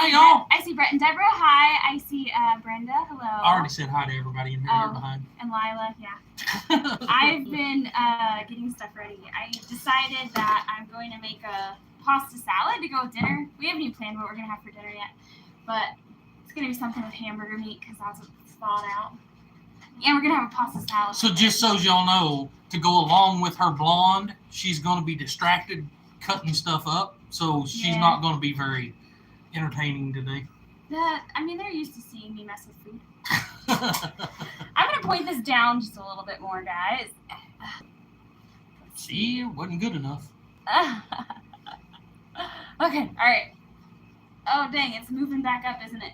Hi, y'all. I see Brett and Deborah. Hi. I see Brenda. Hello. I already said hi to everybody in here behind. And Lila, yeah. I've been getting stuff ready. I decided that I'm going to make a pasta salad to go with dinner. We haven't even planned what we're going to have for dinner yet. But it's going to be something with hamburger meat because that's what's thawed out. And we're going to have a pasta salad. So just so y'all know, to go along with her blonde, she's going to be distracted cutting stuff up. So she's not going to be very entertaining today. They're used to seeing me mess with food. I'm going to point this down just a little bit more, guys. See, it wasn't good enough. Okay, all right. Oh, dang, it's moving back up, isn't it?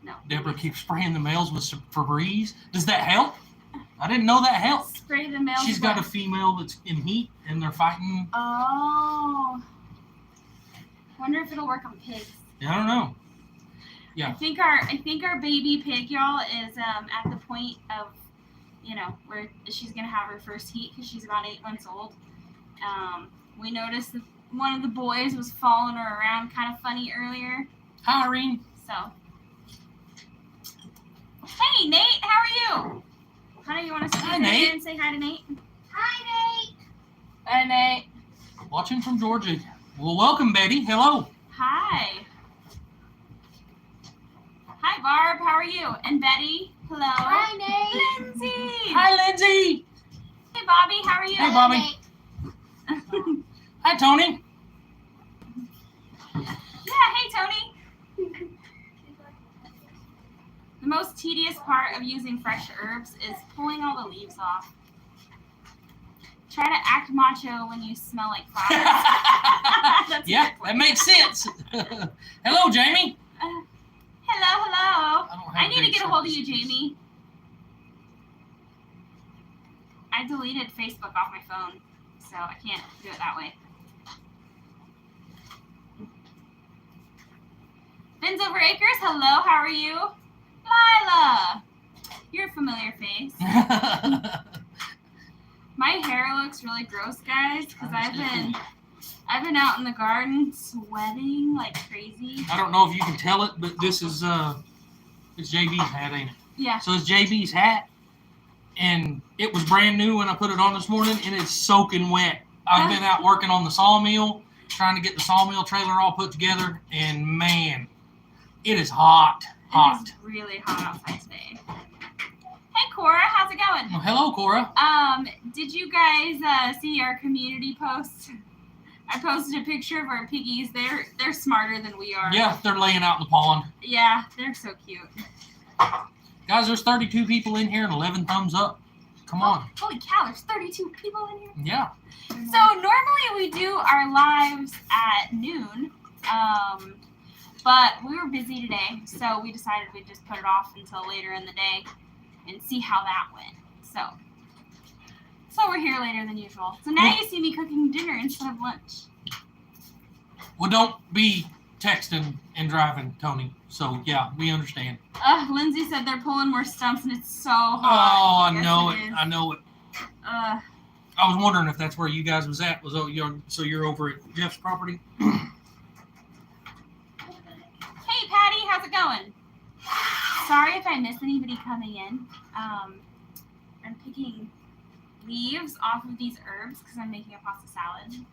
No. Deborah keeps spraying the males with Febreze. Does that help? I didn't know that helped. Spray the males. She's got a female that's in heat, and they're fighting. Oh. Wonder if it'll work on pigs. I don't know. Yeah. I think our baby pig, y'all, is at the point of, where she's gonna have her first heat because she's about 8 months old. We noticed that one of the boys was following her around kind of funny earlier. Hi, Irene. So. Hey, Nate, how are you? Honey, you want to hi, Nate. And say hi to Nate? Hi, Nate. Hi, Nate. Watching from Georgia. Well, welcome, Betty. Hello. Hi. Hi, Barb. How are you? And Betty. Hello. Hi, Nate. Lindsay. Hi, Lindsay. Hey, Bobby. How are you? Hey, Bobby. Hi, Tony. Yeah, hey, Tony. The most tedious part of using fresh herbs is pulling all the leaves off. Try to act macho when you smell like flowers. Yeah, that makes sense. Hello, Jamie. Hello. I need to get a hold of you, Jamie. I deleted Facebook off my phone, so I can't do it that way. Ben's Over Acres, hello, how are you? Lila! You're a familiar face. My hair looks really gross, guys, because I've been out in the garden sweating like crazy. I don't know if you can tell it, but this is it's JB's hat, ain't it? Yeah. So it's JB's hat, and it was brand new when I put it on this morning, and it's soaking wet. I've been out working on the sawmill, trying to get the sawmill trailer all put together, and man, it is hot. It is really hot outside today. Hey, Cora, how's it going? Well, hello, Cora. Did you guys see our community post? I posted a picture of our piggies. They're smarter than we are. Yeah, they're laying out in the pond. Yeah, they're so cute. Guys, there's 32 people in here and 11 thumbs up. Come on. Holy cow, there's 32 people in here? Yeah. So normally we do our lives at noon, but we were busy today, so we decided we'd just put it off until later in the day and see how that went. So we're here later than usual. So now you see me cooking dinner instead of lunch. Well, don't be texting and driving, Tony. So, yeah, we understand. Lindsay said they're pulling more stumps and it's so hot. Oh, I know it. I know it. I was wondering if that's where you guys was at. So you're over at Jeff's property? Hey, Patty, how's it going? Sorry if I miss anybody coming in. I'm picking leaves off of these herbs because I'm making a pasta salad.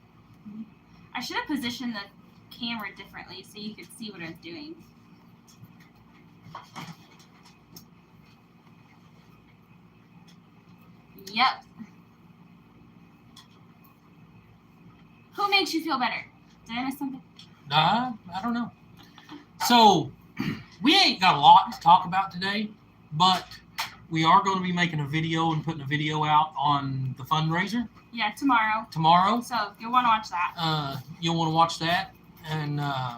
I should have positioned the camera differently so you could see what I was doing. Yep. Who makes you feel better? Did I miss something? I don't know. So, we ain't got a lot to talk about today, but we are going to be making a video and putting a video out on the fundraiser. Yeah, tomorrow. Tomorrow. So, you'll want to watch that. You'll want to watch that. And I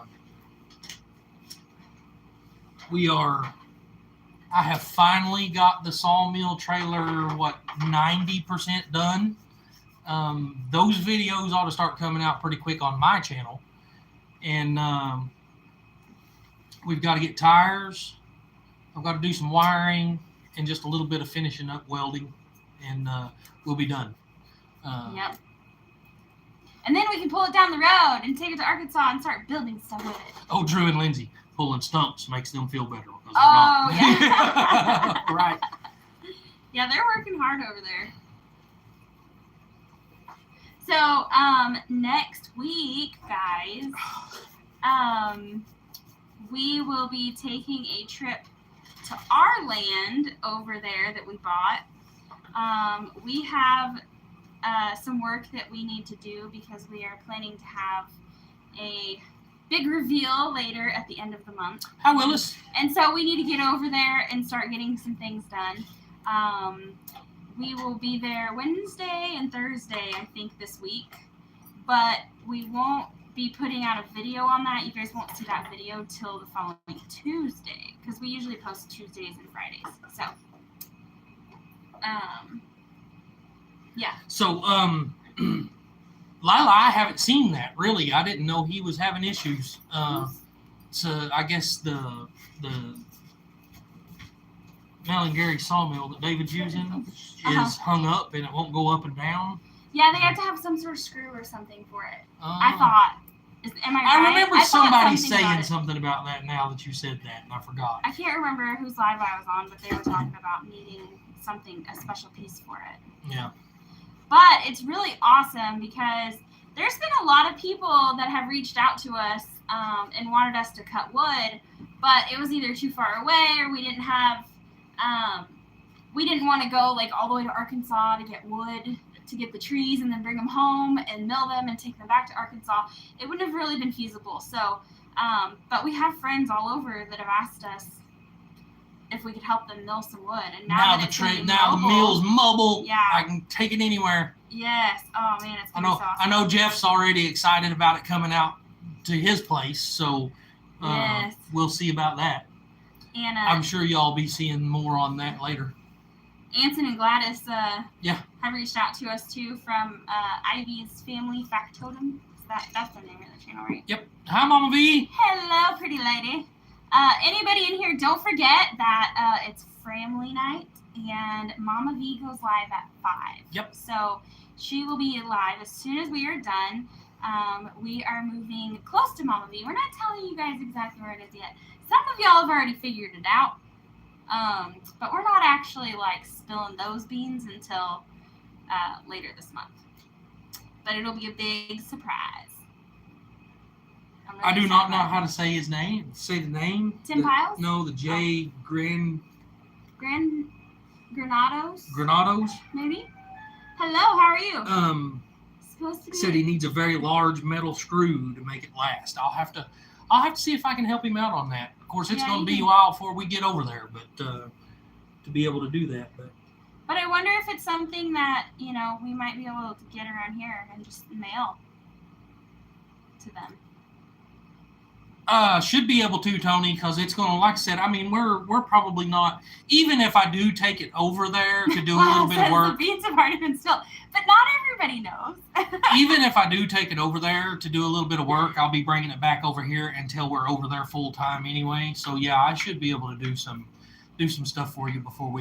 have finally got the sawmill trailer, 90% done. Those videos ought to start coming out pretty quick on my channel. And we've got to get tires. I've got to do some wiring and just a little bit of finishing up welding, and we'll be done. Yep. And then we can pull it down the road and take it to Arkansas and start building stuff with it. Oh, Drew and Lindsay, pulling stumps makes them feel better. Because Oh, they're not. yeah. Right. Yeah, they're working hard over there. So, next week, guys, we will be taking a trip to our land over there that we bought. We have some work that we need to do because we are planning to have a big reveal later at the end of the month. Hi, Willis. And so we need to get over there and start getting some things done. We will be there Wednesday and Thursday, I think, this week. But we won't be putting out a video on that. You guys won't see that video till the following Tuesday because we usually post Tuesdays and Fridays. So, yeah. So, Lila, I haven't seen that really. I didn't know he was having issues. So I guess the Mel and Gary sawmill that David's using is hung up and it won't go up and down. Yeah, they have to have some sort of screw or something for it. I thought. Am I right? I remember somebody saying about something about that now that you said that, and I forgot. I can't remember whose live I was on, but they were talking about needing something, a special piece for it. Yeah. But it's really awesome because there's been a lot of people that have reached out to us and wanted us to cut wood, but it was either too far away or we didn't have, we didn't want to go like all the way to Arkansas to get wood to get the trees and then bring them home and mill them and take them back to Arkansas. It wouldn't have really been feasible. So, but we have friends all over that have asked us if we could help them mill some wood. And now that the mill's mobile. Yeah. I can take it anywhere. Yes. Oh man, it's gonna be so awesome. I know Jeff's already excited about it coming out to his place, so yes. We'll see about that. And I'm sure y'all be seeing more on that later. Anson and Gladys yeah. have reached out to us too from Ivy's Family Factotum. That's the name of the channel, right? Yep. Hi, Mama V. Hello, pretty lady. Anybody in here, don't forget that it's family night and Mama V goes live at 5. Yep. So she will be live as soon as we are done. We are moving close to Mama V. We're not telling you guys exactly where it is yet. Some of y'all have already figured it out. But we're not actually like spilling those beans until later this month. But it'll be a big surprise. I do not know how to say his name. Say the name. Tim Piles? No, the J. Granados? Maybe? Hello, how are you? Supposed to be. Said he needs a very large metal screw to make it last. I'll have to see if I can help him out on that. Of course, it's going to be a while before we get over there, but to be able to do that. But I wonder if it's something that, you know, we might be able to get around here and just mail to them. Should be able to, Tony, because it's going to, like I said, I mean, we're probably not, even if I do take it over there to do a little bit of work. The beans have already been spilled, but not everybody knows. Even if I do take it over there to do a little bit of work, I'll be bringing it back over here until we're over there full time anyway. So yeah, I should be able to do some stuff for you before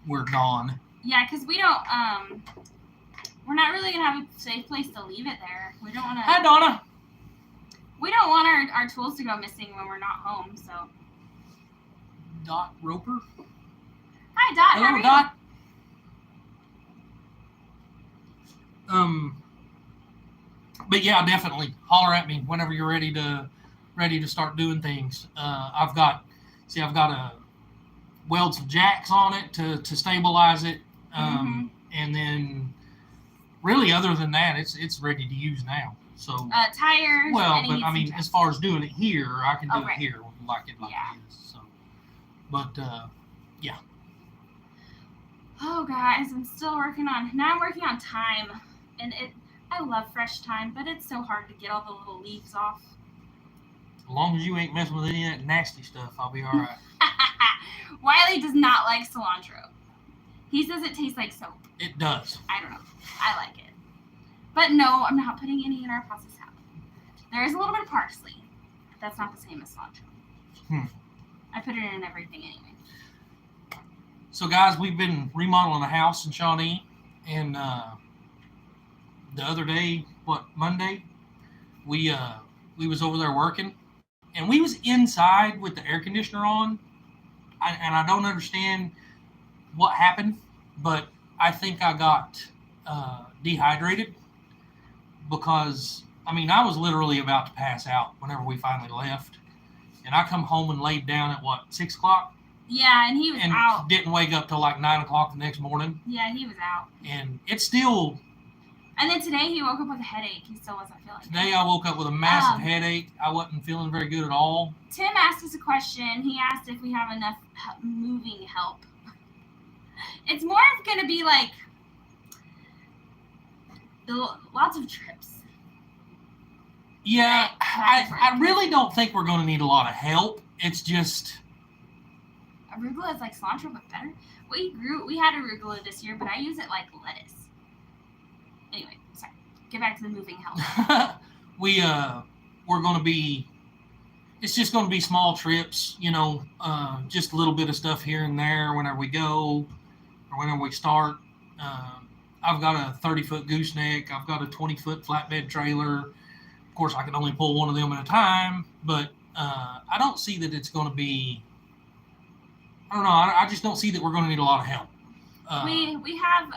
we're gone. Yeah, because we don't, we're not really going to have a safe place to leave it there. We don't want to. Hi, Donna. We don't want our tools to go missing when we're not home, so. Dot Roper. Hi, Dot. Hello, how are Dot. But yeah, definitely holler at me whenever you're ready to start doing things. I've got to weld some jacks on it to stabilize it, and then really other than that, it's ready to use now. So tires. Well, but I mean, as far as doing it here, I can do it here like it is. So, but yeah. Oh, guys, I'm still working on. Now I'm working on thyme, and I love fresh thyme, but it's so hard to get all the little leaves off. As long as you ain't messing with any of that nasty stuff, I'll be all right. Wiley does not like cilantro. He says it tastes like soap. It does. I don't know. I like it. But no, I'm not putting any in our pasta salad. There is a little bit of parsley. But that's not the same as cilantro. I put it in everything anyway. So, guys, we've been remodeling a house in Shawnee, and the other day Monday, we was over there working, and we was inside with the air conditioner on, and I don't understand what happened, but I think I got dehydrated because, I mean, I was literally about to pass out whenever we finally left, and I come home and laid down at 6 o'clock. Yeah, and he was out. Didn't wake up till like 9 o'clock the next morning. Yeah, he was out. And it's still. And then today he woke up with a headache. He still wasn't feeling good. Today I woke up with a massive headache. I wasn't feeling very good at all. Tim asked us a question. He asked if we have enough moving help. It's more of going to be like lots of trips. Yeah, I really don't think we're going to need a lot of help. It's just. Arugula is like cilantro, but better. We had arugula this year, but I use it like lettuce. Anyway, sorry. Get back to the moving help. We're going to be. It's just going to be small trips, just a little bit of stuff here and there whenever we go or whenever we start. I've got a 30-foot gooseneck. I've got a 20-foot flatbed trailer. Of course, I can only pull one of them at a time, but I don't see that it's going to be. I don't know. I just don't see that we're going to need a lot of help. We have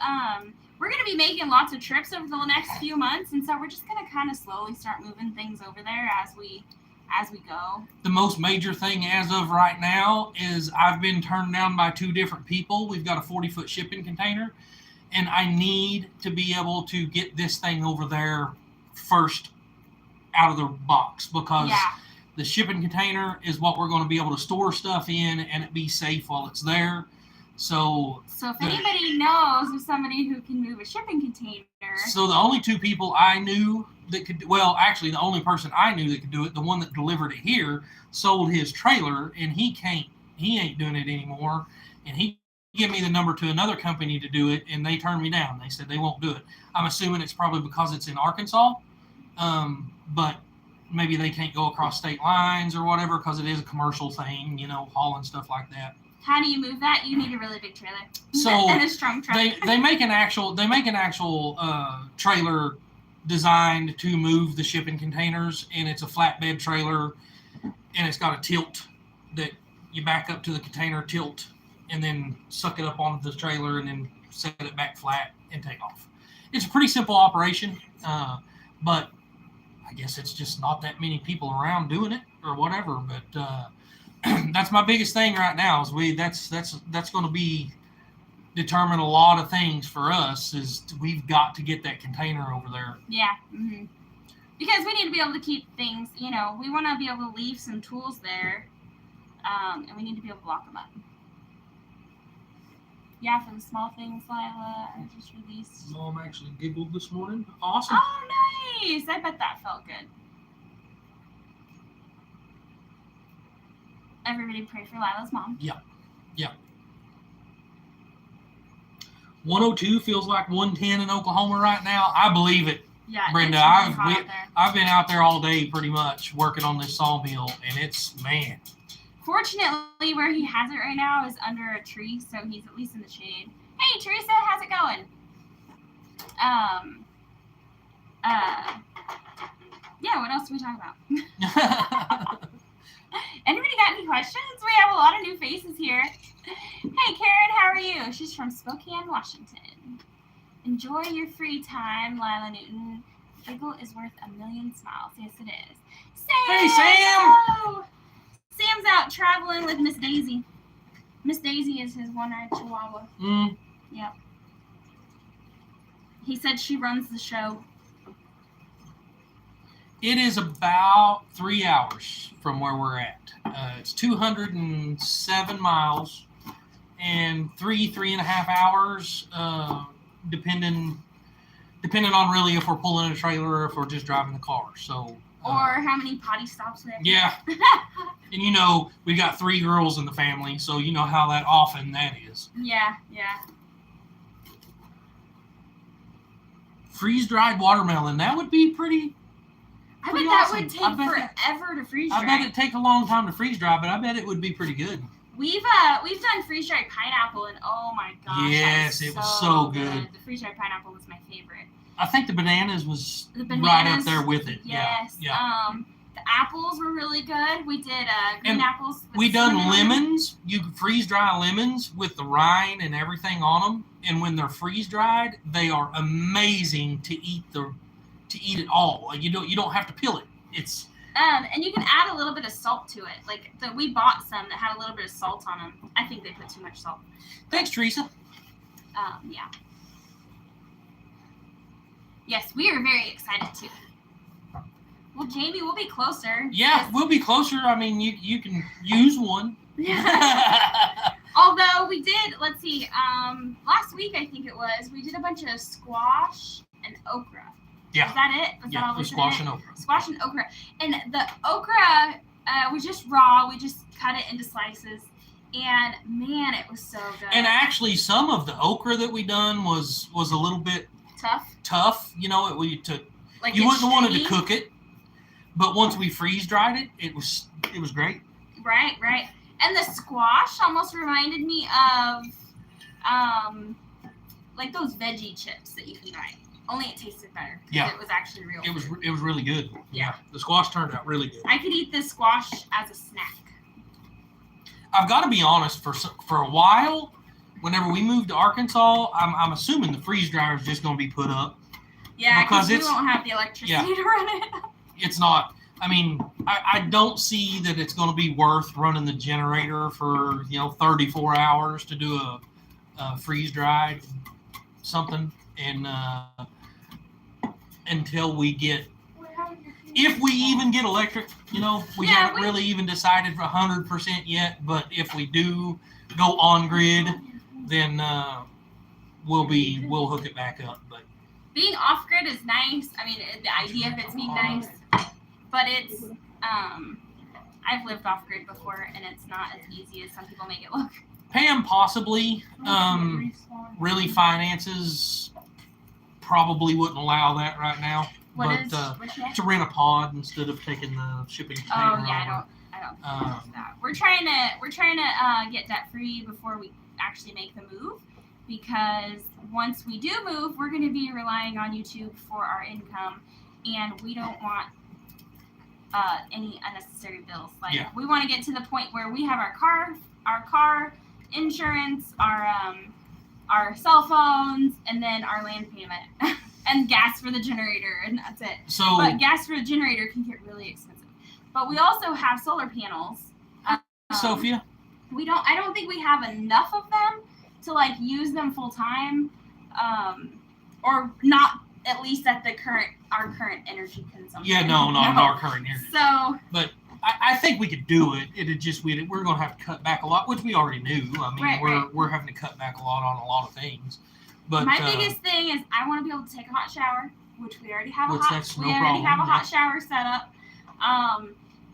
we're going to be making lots of trips over the next few months, and so we're just going to kind of slowly start moving things over there as we go. The most major thing as of right now is I've been turned down by 2 different people. We've got a 40-foot shipping container, and I need to be able to get this thing over there first out of the box because the shipping container is what we're going to be able to store stuff in and it be safe while it's there. So if anybody knows of somebody who can move a shipping container. So the only 2 people I knew that could, well, actually the only person I knew that could do it, the one that delivered it here, sold his trailer and he ain't doing it anymore. And he gave me the number to another company to do it and they turned me down. They said they won't do it. I'm assuming it's probably because it's in Arkansas. But maybe they can't go across state lines or whatever because it is a commercial thing, hauling stuff like that. How do you move that? You need a really big trailer. So and a strong truck. They make an actual trailer designed to move the shipping containers, and it's a flatbed trailer, and it's got a tilt that you back up to the container, tilt, and then suck it up onto the trailer, and then set it back flat and take off. It's a pretty simple operation, but I guess it's just not that many people around doing it or whatever. But that's my biggest thing right now. Is that's going to be determine a lot of things for us. Is we've got to get that container over there. Yeah. Mm-hmm. Because we need to be able to keep things. We want to be able to leave some tools there, and we need to be able to lock them up. Yeah, for the small things, Lila, I just released. Mom actually giggled this morning. Awesome. Oh, nice. I bet that felt good. Everybody pray for Lila's mom. Yeah. 102 feels like 110 in Oklahoma right now. I believe it. Yeah, Brenda, it's really hot out there. I've been out there all day pretty much working on this sawmill, and it's, man. Fortunately, where he has it right now is under a tree, so he's at least in the shade. Hey, Teresa, how's it going? Yeah, what else do we talk about? Anybody got any questions? We have a lot of new faces here. Hey, Karen, how are you? She's from Spokane, Washington. Enjoy your free time, Lila Newton. Giggle is worth a million smiles. Yes, it is. Sam! Hey, Sam! Sam's out traveling with Miss Daisy. Miss Daisy is his one-eyed chihuahua. Yep. He said she runs the show. It is about 3 hours from where we're at. It's 207 miles and 3.5 hours, depending on really if we're pulling a trailer or if we're just driving the car. So. Or how many potty stops we have. Yeah. And we got 3 girls in the family, so you know how that often that is. Yeah. Freeze-dried watermelon, that would be pretty I bet awesome. that would take forever to freeze dry. I bet it'd take a long time to freeze dry, but I bet it would be pretty good. We've done freeze dried pineapple, and oh my gosh, yes, it was so good. The freeze dried pineapple was my favorite. I think the bananas was The right bananas, up there with it. Yes. Yeah. The apples were really good. We did green And apples. with We done cinnamon on them. lemons. You can freeze dry lemons with the rind and everything on them. And when they're freeze dried, they are amazing to eat it all. Like you don't have to peel it. It's And you can add a little bit of salt to it. Like we bought some that had a little bit of salt on them. I think they put too much salt. Thanks, Teresa. Yeah. Yes, we are very excited too. Well, Jamie, we'll be closer. Yeah, we'll be closer. I mean, you can use one. Although we did, let's see, last week I think it was, we did a bunch of squash and okra. Yeah. Is that it? Was that all we the did? squash and okra. Squash and okra. And the okra was just raw. We just cut it into slices. And man, it was so good. And actually, some of the okra that we done was a little bit tough. You know, you wouldn't have wanted to cook it, but once we freeze dried it, it was great. Right. And the squash almost reminded me of like those veggie chips that you can buy. Only it tasted better. Yeah. It was actually real. It was really good. Yeah. The squash turned out really good. I could eat this squash as a snack. I've got to be honest. For a while, whenever we moved to Arkansas, I'm assuming the freeze dryer is just going to be put up. Yeah, because we it's- won't have the electricity to run it. It's not. I mean, I don't see that it's going to be worth running the generator for 34 hours to do a freeze dried something, and until we get, if we even get electric, we haven't really even decided 100% yet. But if we do go on grid, then we'll hook it back up. But being off grid is nice. I mean, the idea of it's being nice, but it's I've lived off grid before, and it's not as easy as some people make it look. Pam possibly, really finances probably wouldn't allow that right now. What's to rent a pod instead of taking the shipping container. Oh yeah, I don't think that. We're trying to get debt free before we actually make the move, because once we do move, we're going to be relying on YouTube for our income, and we don't want any unnecessary bills. We want to get to the point where we have our car insurance, our cell phones, and then our land payment and gas for the generator, and that's it. But gas for the generator can get really expensive. But we also have solar panels. Sophia? I don't think we have enough of them to use them full time, or not, at least at our current energy consumption. Yeah, no, not our current energy. So, but I think we could do it. It'd just we're going to have to cut back a lot, which we already knew. I mean, we're having to cut back a lot on a lot of things. But my biggest thing is I want to be able to take a hot shower, which we already have that's no problem. already have a hot shower set up.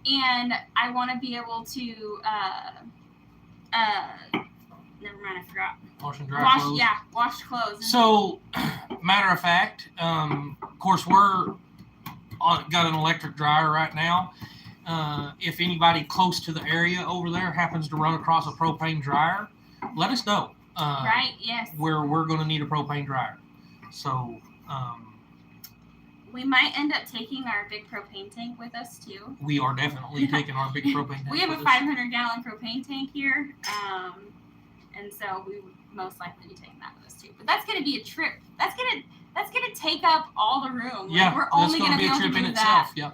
And I want to be able to never mind, I forgot. Wash and dry clothes. Yeah, wash clothes. So, matter of fact, of course, we're got an electric dryer right now. If anybody close to the area over there happens to run across a propane dryer, let us know. Right, yes. We're going to need a propane dryer. So, we might end up taking our big propane tank with us too. We are definitely taking our big propane tank. We have a 500-gallon propane tank here, and so we would most likely be taking that with us too. But that's going to be a trip. That's gonna take up all the room. Yeah, we're only going to be able a trip to do in that. itself. Yeah.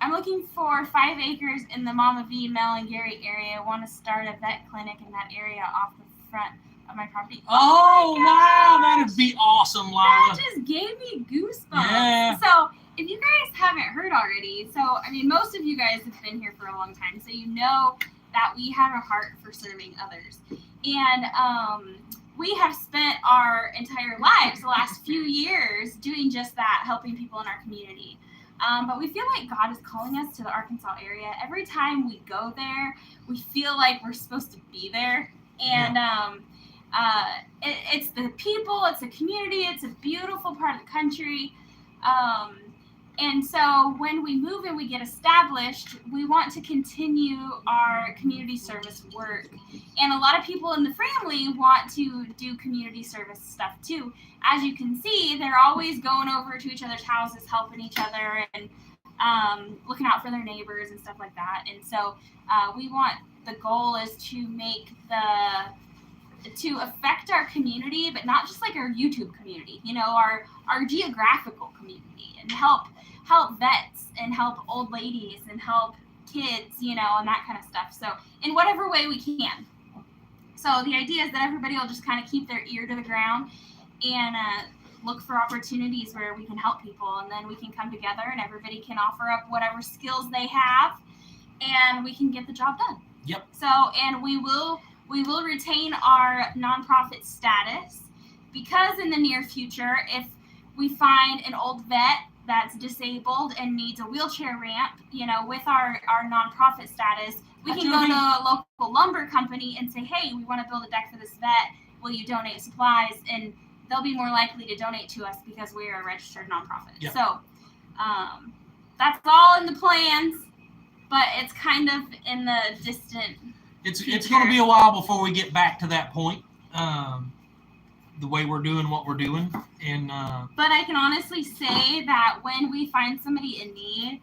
I'm looking for 5 acres in the Mama V, Mel, and Gary area. I want to start a vet clinic in that area off the front of my property. Oh wow, that'd be awesome, Lila. That just gave me goosebumps. Yeah. So if you guys haven't heard already, I mean, most of you guys have been here for a long time, so you know that we have a heart for serving others. And we have spent our entire lives, the last few years, doing just that, helping people in our community. But we feel like God is calling us to the Arkansas area. Every time we go there, we feel like we're supposed to be there. And it's the people, it's the community, it's a beautiful part of the country. And so when we move and we get established, we want to continue our community service work. And a lot of people in the family want to do community service stuff too. As you can see, they're always going over to each other's houses, helping each other, and looking out for their neighbors and stuff like that. And so the goal is to affect our community, but not just like our YouTube community, our geographical community, and help vets and help old ladies and help kids, and that kind of stuff. So in whatever way we can. So the idea is that everybody will just kind of keep their ear to the ground and look for opportunities where we can help people, and then we can come together and everybody can offer up whatever skills they have, and we can get the job done. Yep. So, and we will retain our nonprofit status, because in the near future, if we find an old vet that's disabled and needs a wheelchair ramp, with our nonprofit status, we can go to a local lumber company and say, hey, we want to build a deck for this vet. Will you donate supplies? And they'll be more likely to donate to us because we are a registered nonprofit. Yep. So that's all in the plans, but it's kind of in the distant It's future. going to be a while before we get back to that point. The way we're doing what we're doing, and but I can honestly say that when we find somebody in need,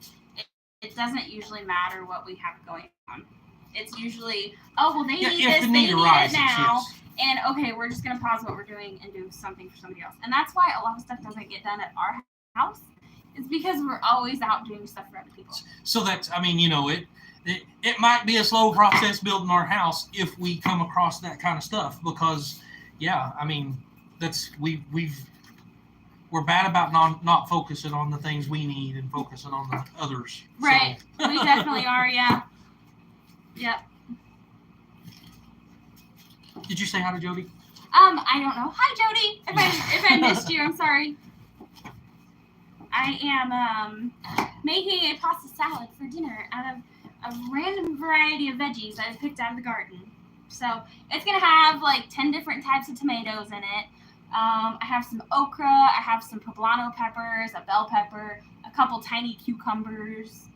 it doesn't usually matter what we have going on. It's usually, they need this, the they need need arises, it now, yes. and okay, we're just gonna pause what we're doing and do something for somebody else. And that's why a lot of stuff doesn't get done at our house. It's because we're always out doing stuff for other people. So that's, it might be a slow process building our house if we come across that kind of stuff, because we're bad about not focusing on the things we need and focusing on the others. Right. So. We definitely are, yeah. Yep. Did you say hi to Jody? I don't know. Hi, Jody. If I missed you, I'm sorry. I am making a pasta salad for dinner out of a random variety of veggies that I picked out of the garden. So it's going to have like 10 different types of tomatoes in it. I have some okra, I have some poblano peppers, a bell pepper, a couple tiny cucumbers,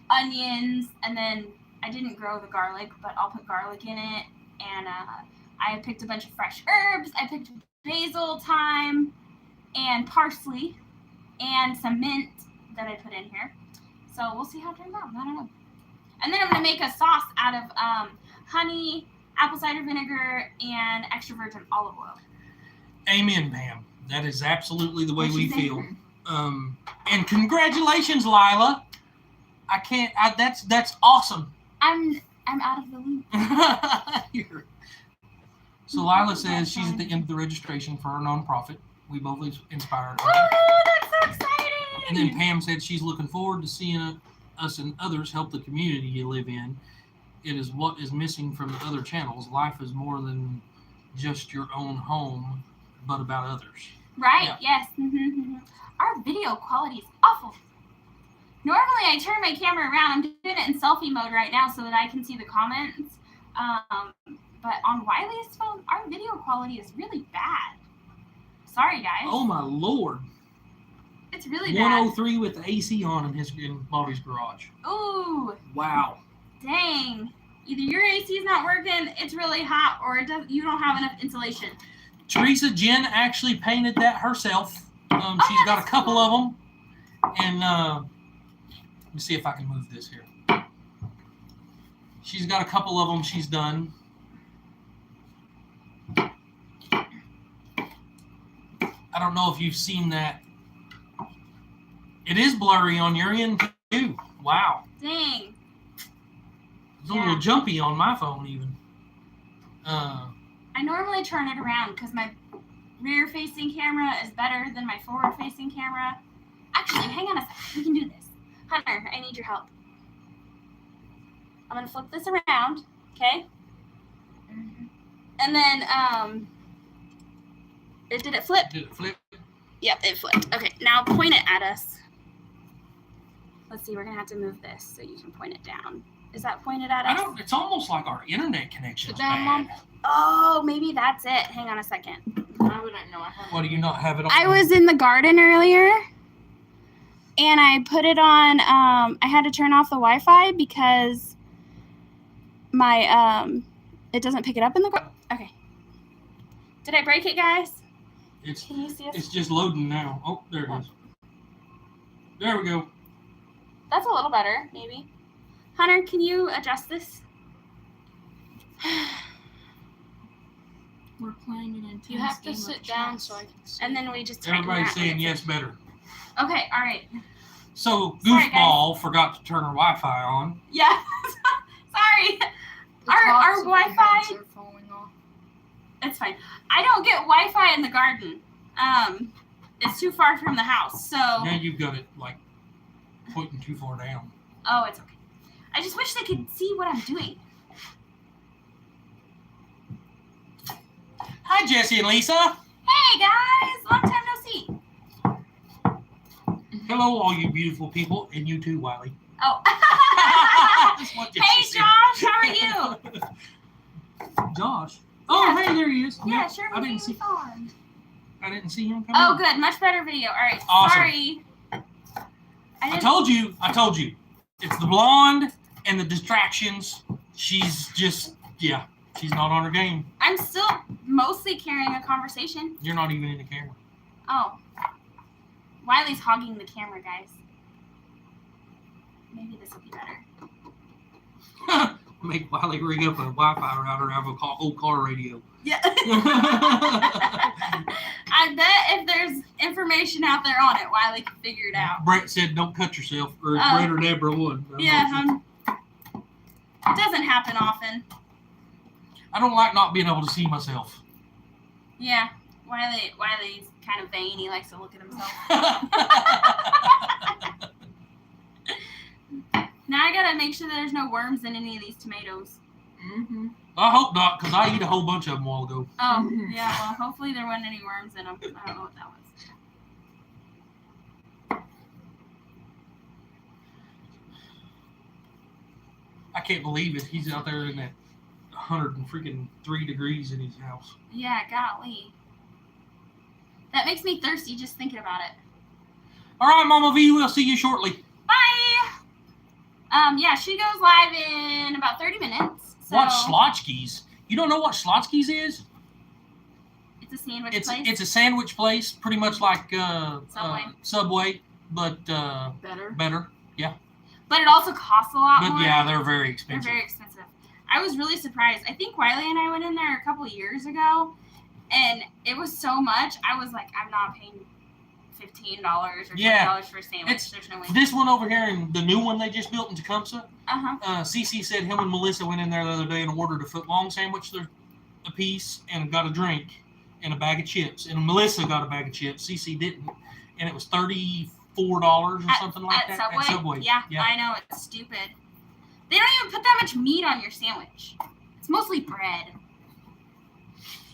onions, and then I didn't grow the garlic, but I'll put garlic in it. And I picked a bunch of fresh herbs. I picked basil, thyme, and parsley, and some mint that I put in here. So we'll see how it turns out. I don't know. And then I'm going to make a sauce out of honey, apple cider vinegar, and extra virgin olive oil. Amen, Pam. That is absolutely the way we feel. And congratulations, Lila. That's awesome. I'm out of the loop. So Lila says she's at the end of the registration for her nonprofit. We both inspired her. Oh, that's so exciting! And then Pam said she's looking forward to seeing us and others help the community you live in. It is what is missing from the other channels. Life is more than just your own home, but about others. Right, Yeah. yes. Mm-hmm. Our video quality is awful. Normally I turn my camera around. I'm doing it in selfie mode right now so that I can see the comments. But on Wiley's phone, our video quality is really bad. Sorry, guys. Oh my Lord. It's really bad. 103 with the AC on in Bobby's garage. Ooh, Wow. dang. Either your AC is not working, it's really hot, or you don't have enough insulation. Teresa Jenn actually painted that herself. She's yeah, got a that's couple cool. of them. And let me see if I can move this here. She's got a couple of them she's done. I don't know if you've seen that. It is blurry on your end too. Wow. Dang. It's a little jumpy on my phone even. I normally turn it around because my rear-facing camera is better than my forward-facing camera. Actually, hang on a second. We can do this. Hunter, I need your help. I'm going to flip this around, okay? And then, did it flip? Did it flip? Yep, it flipped. Okay, now point it at us. Let's see, we're going to have to move this so you can point it down. Is that pointed at us? It's almost like our internet connection's Put down, bad. Mom. Oh, maybe that's it. Hang on a second. I wouldn't know. I What, do you not have it on? I was in the garden earlier, and I put it on. I had to turn off the Wi-Fi because my it doesn't pick it up in the. Okay. Did I break it, guys? Can you see us? It's just loading now. Oh, there it is. There we go. That's a little better, maybe. Hunter, can you adjust this? We're playing an intense You have to game sit of down chess. so I can see. And then we just tighten Everybody's that saying when yes better. Okay, all right. So Sorry, Goofball forgot to turn her Wi-Fi on. Yeah. Sorry. The Our tops of my Wi-Fi. heads are falling off. It's fine. I don't get Wi-Fi in the garden. It's too far from the house, so. Now you've got it like pointing too far down. Oh, it's okay. I just wish they could see what I'm doing. Hi, Jesse and Lisa. Hey guys, long time no see. Hello, all you beautiful people, and you too, Wiley. Oh. That's what Jesse Hey said. Josh, how are you? Josh. Oh, Yeah. hey, there he is. Yeah, Yep, sure. I didn't see. I didn't see him come Oh, in. good. Much better video. All right. Awesome. Sorry. I told you. It's the blonde and the distractions. She's just, yeah, she's not on her game. I'm still mostly carrying a conversation. You're not even in the camera. Oh. Wiley's hogging the camera, guys. Maybe this will be better. Make Wiley ring up a Wi-Fi router out of a old car radio. Yeah. I bet if there's information out there on it, Wiley can figure it out. Brett said, "Don't cut yourself," or Oh. Brett or Deborah would. Yeah, it doesn't happen often. I don't like not being able to see myself. Yeah, Wiley's kind of vain. He likes to look at himself. Now I gotta make sure that there's no worms in any of these tomatoes. Mm-hmm. I hope not, because I ate a whole bunch of them a while ago. Oh, yeah, well, hopefully there wasn't any worms in them. I don't know what that was. I can't believe it. He's out there in that 103 degrees in his house. Yeah, golly. That makes me thirsty just thinking about it. All right, Mama V, we'll see you shortly. Bye! Yeah, she goes live in about 30 minutes. So What, Schlotchkes? You don't know what Schlotchkes is? It's a sandwich It's place. a sandwich place, pretty much like Subway. but Better. Yeah. But it also costs a lot But more. yeah, they're very They're expensive. very expensive. I was really surprised. I think Wiley and I went in there a couple of years ago, and it was so much. I was like, I'm not paying $15 or $20 for a sandwich. There's no way. This one over here and the new one they just built in Tecumseh. Uh-huh. Cece said him and Melissa went in there the other day and ordered a foot-long sandwich a piece and got a drink and a bag of chips. And Melissa got a bag of chips. Cece didn't. And it was $34 or something like that. Subway? At Subway. Yeah, I know. It's stupid. They don't even put that much meat on your sandwich. It's mostly bread.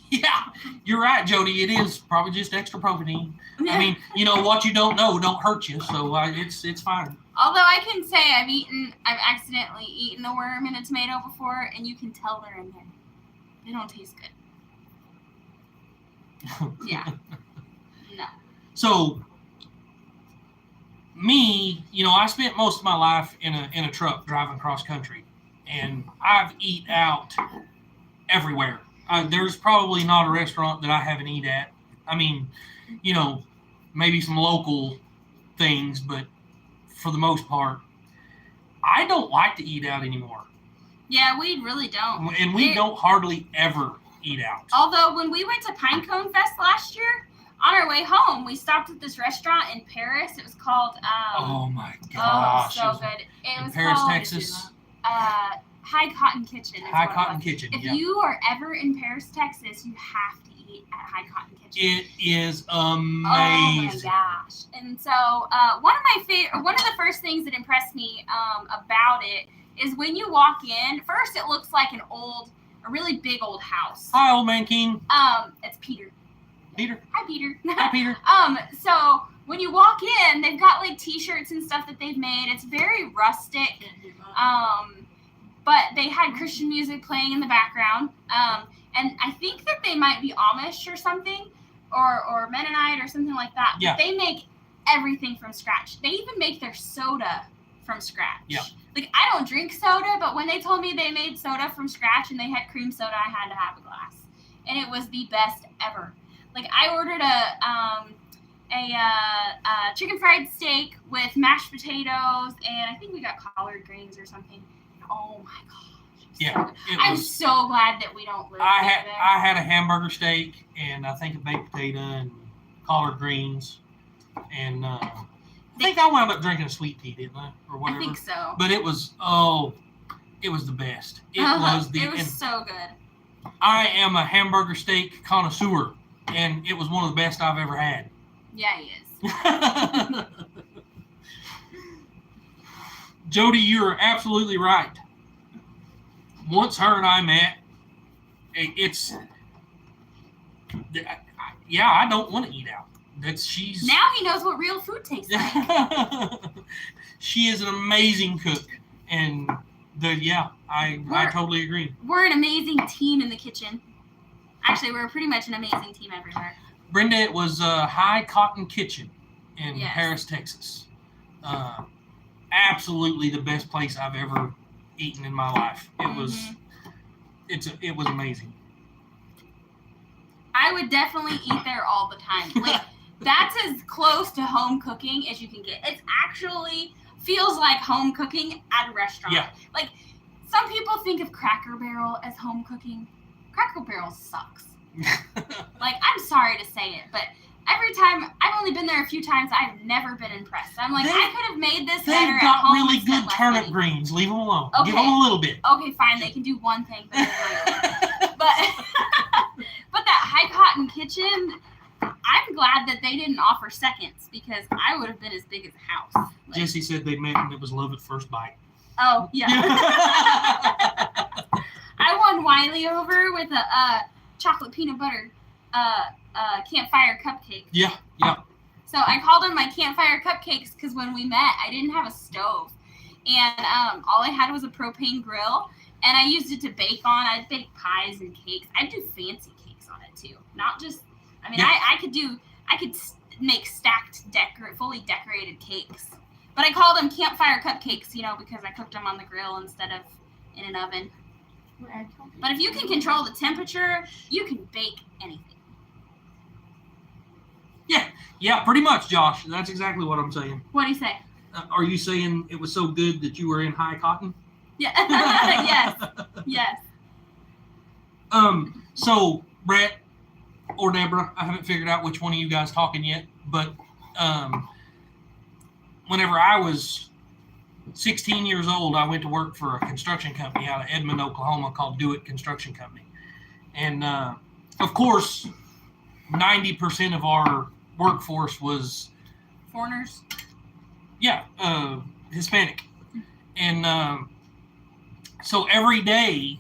Yeah, you're right, Jody. It is probably just extra protein. I mean, what you don't know don't hurt you, so it's fine. Although I can say I've accidentally eaten a worm in a tomato before, and you can tell they're in there. They don't taste good. Yeah. No. So, me, I spent most of my life in a truck driving cross country, and I've eat out everywhere. There's probably not a restaurant that I haven't eat at. I mean, maybe some local things, but for the most part, I don't like to eat out anymore. Yeah, we really don't. And we don't hardly ever eat out. Although when we went to Pinecone Fest last year, on our way home, we stopped at this restaurant in Paris. It was called Oh my gosh. so good. It was Paris, called Texas. High Cotton Kitchen. is High what it Cotton was. Kitchen. If Yeah. you are ever in Paris, Texas, you have to eat at High Cotton Kitchen. It is amazing. Oh my gosh! And so one of the first things that impressed me about it is when you walk in. First, it looks like a really big old house. Hi, old man King. It's Peter. Peter. Hi, Peter. Hi, Peter. So when you walk in, they've got like T-shirts and stuff that they've made. It's very rustic. But they had Christian music playing in the background. And I think that they might be Amish or something, or Mennonite or something like that. Yeah. But they make everything from scratch. They even make their soda from scratch. Yeah. Like, I don't drink soda, but when they told me they made soda from scratch and they had cream soda, I had to have a glass. And it was the best ever. Like, I ordered a chicken fried steak with mashed potatoes, and I think we got collard greens or something. Oh my gosh. Yeah. I'm so glad that we don't live I there. had a hamburger steak and I think a baked potato and collard greens, and I think I wound up drinking a sweet tea, didn't I, or whatever? I think so. But it was the best. It was so good. I am a hamburger steak connoisseur, and it was one of the best I've ever had. Yeah, he is. Jody, you're absolutely right. Once her and I met, I don't want to eat out. Now he knows what real food tastes like. She is an amazing cook, and I totally agree. We're an amazing team in the kitchen. Actually, we're pretty much an amazing team everywhere. Brenda, it was High Cotton Kitchen in Paris, Texas. Absolutely the best place I've ever eaten in my life. It was amazing. I would definitely eat there all the time. Like, that's as close to home cooking as you can get. It actually feels like home cooking at a restaurant. Yeah. Like, some people think of Cracker Barrel as home cooking. Cracker Barrel sucks. Like, I'm sorry to say it, but every time, I've only been there a few times, I've never been impressed. I'm like, I could have made this better at home. They've got really good turnip greens. Leave them alone. Okay. Give them a little bit. Okay, fine. They can do one thing better than but that High Cotton Kitchen, I'm glad that they didn't offer seconds, because I would have been as big as a house. Like, Jesse said they met and it was love at first bite. Oh, yeah. I won Wiley over with a chocolate peanut butter campfire cupcake. Yeah. So I called them my campfire cupcakes because when we met, I didn't have a stove. And all I had was a propane grill. And I used it to bake on. I'd bake pies and cakes. I'd do fancy cakes on it, too. Not just, I could make stacked, fully decorated cakes. But I called them campfire cupcakes, because I cooked them on the grill instead of in an oven. But if you can control the temperature, you can bake anything. Yeah, pretty much, Josh. That's exactly what I'm saying. What do you say? Are you saying it was so good that you were in High Cotton? Yeah. Yes. So, Brett or Deborah, I haven't figured out which one of you guys talking yet, but whenever I was 16 years old, I went to work for a construction company out of Edmond, Oklahoma called Do It Construction Company. And, of course, 90% of our workforce was foreigners. Yeah, Hispanic. And so every day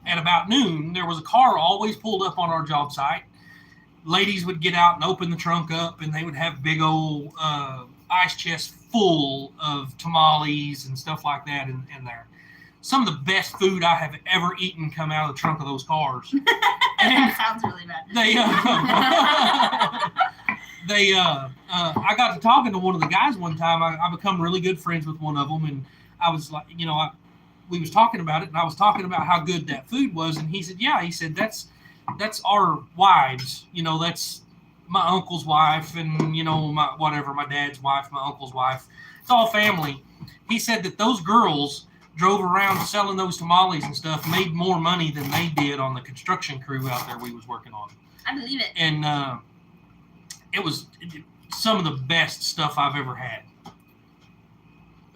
at about noon, there was a car always pulled up on our job site. Ladies would get out and open the trunk up, and they would have big old ice chests full of tamales and stuff like that in there. Some of the best food I have ever eaten come out of the trunk of those cars. That sounds really bad. I got to talking to one of the guys one time. I become really good friends with one of them, and I was like, we was talking about it, and I was talking about how good that food was, and he said, that's our wives, that's my uncle's wife, and my dad's wife, my uncle's wife. It's all family. He said that those girls drove around selling those tamales and stuff, made more money than they did on the construction crew out there we was working on. I believe it. And it was some of the best stuff I've ever had.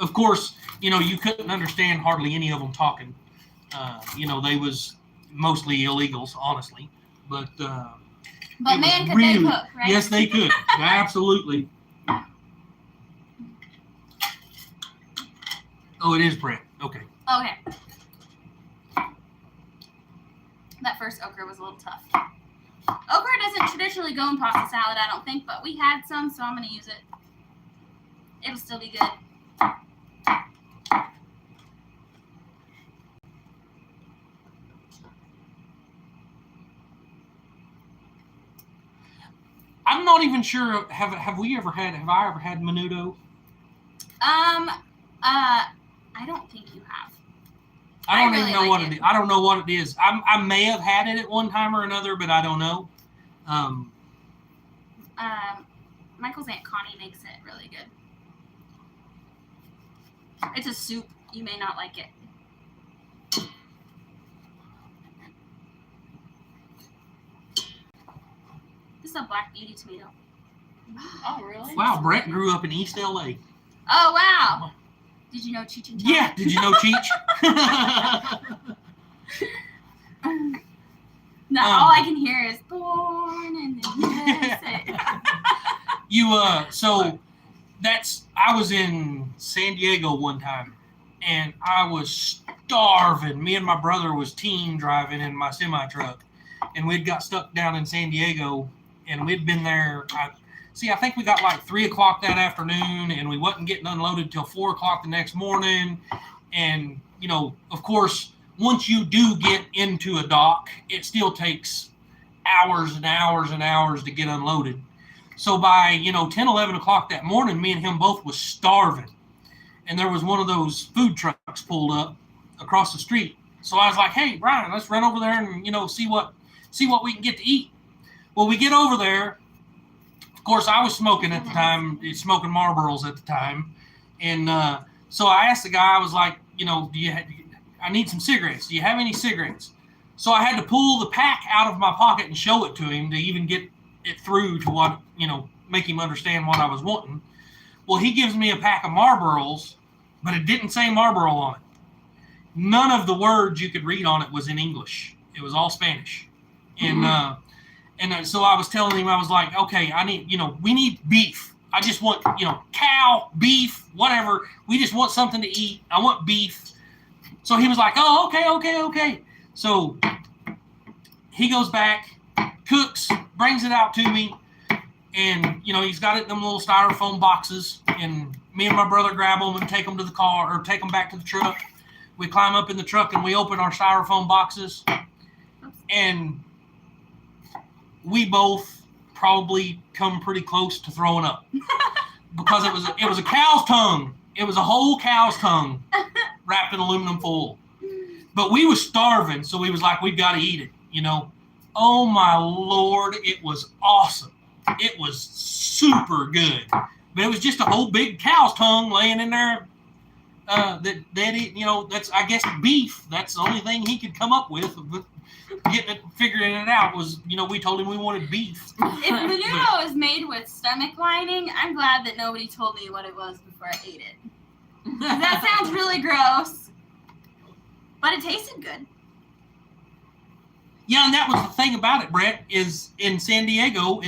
Of course, you couldn't understand hardly any of them talking. They was mostly illegals, honestly. But man, could they cook, right? Yes, they could. Absolutely. Oh, it is Brett. Okay. Okay. That first okra was a little tough. Okra doesn't traditionally go in pasta salad, I don't think, but we had some, so I'm going to use it. It'll still be good. I'm not even sure. Have I ever had menudo? I don't think you have. I don't really even know like what it. it is. I don't know what it is. I may have had it at one time or another, but I don't know. Michael's Aunt Connie makes it really good. It's a soup. You may not like it. This is a black beauty tomato. Oh, really? Wow, Brett grew up in East LA. Oh, wow. Did you know Cheech and Chong? Yeah, did you know Cheech? No, all I can hear is born in the USA. So I was in San Diego one time, and I was starving. Me and my brother was team driving in my semi truck, and we'd got stuck down in San Diego, and we'd been there. I think we got like 3 o'clock that afternoon, and we wasn't getting unloaded till 4 o'clock the next morning. And, of course, once you do get into a dock, it still takes hours and hours and hours to get unloaded. So by, 10, 11 o'clock that morning, me and him both was starving. And there was one of those food trucks pulled up across the street. So I was like, hey, Brian, let's run over there and, see what we can get to eat. Well, we get over there. Of course, I was smoking at the time, smoking Marlboros at the time. And so I asked the guy, I was like, I need some cigarettes. Do you have any cigarettes? So I had to pull the pack out of my pocket and show it to him to even get it through to what, make him understand what I was wanting. Well, he gives me a pack of Marlboros, but it didn't say Marlboro on it. None of the words you could read on it was in English. It was all Spanish. And so I was telling him, I was like, okay, we need beef. I just want, cow, beef, whatever. We just want something to eat. I want beef. So he was like, oh, okay. So he goes back, cooks, brings it out to me. And, he's got it in them little styrofoam boxes. And me and my brother grab them and take them to the car or take them back to the truck. We climb up in the truck and we open our styrofoam boxes. And we both probably come pretty close to throwing up because it was a cow's tongue. It was a whole cow's tongue wrapped in aluminum foil. But we was starving, so we was like, we've got to eat it, Oh my Lord, it was awesome. It was super good. But it was just a whole big cow's tongue laying in there. That's, I guess, beef. That's the only thing he could come up with. Figuring it out was, we told him we wanted beef. If menudo is made with stomach lining, I'm glad that nobody told me what it was before I ate it. That sounds really gross, but it tasted good. Yeah, and that was the thing about it, Brett, is in San Diego,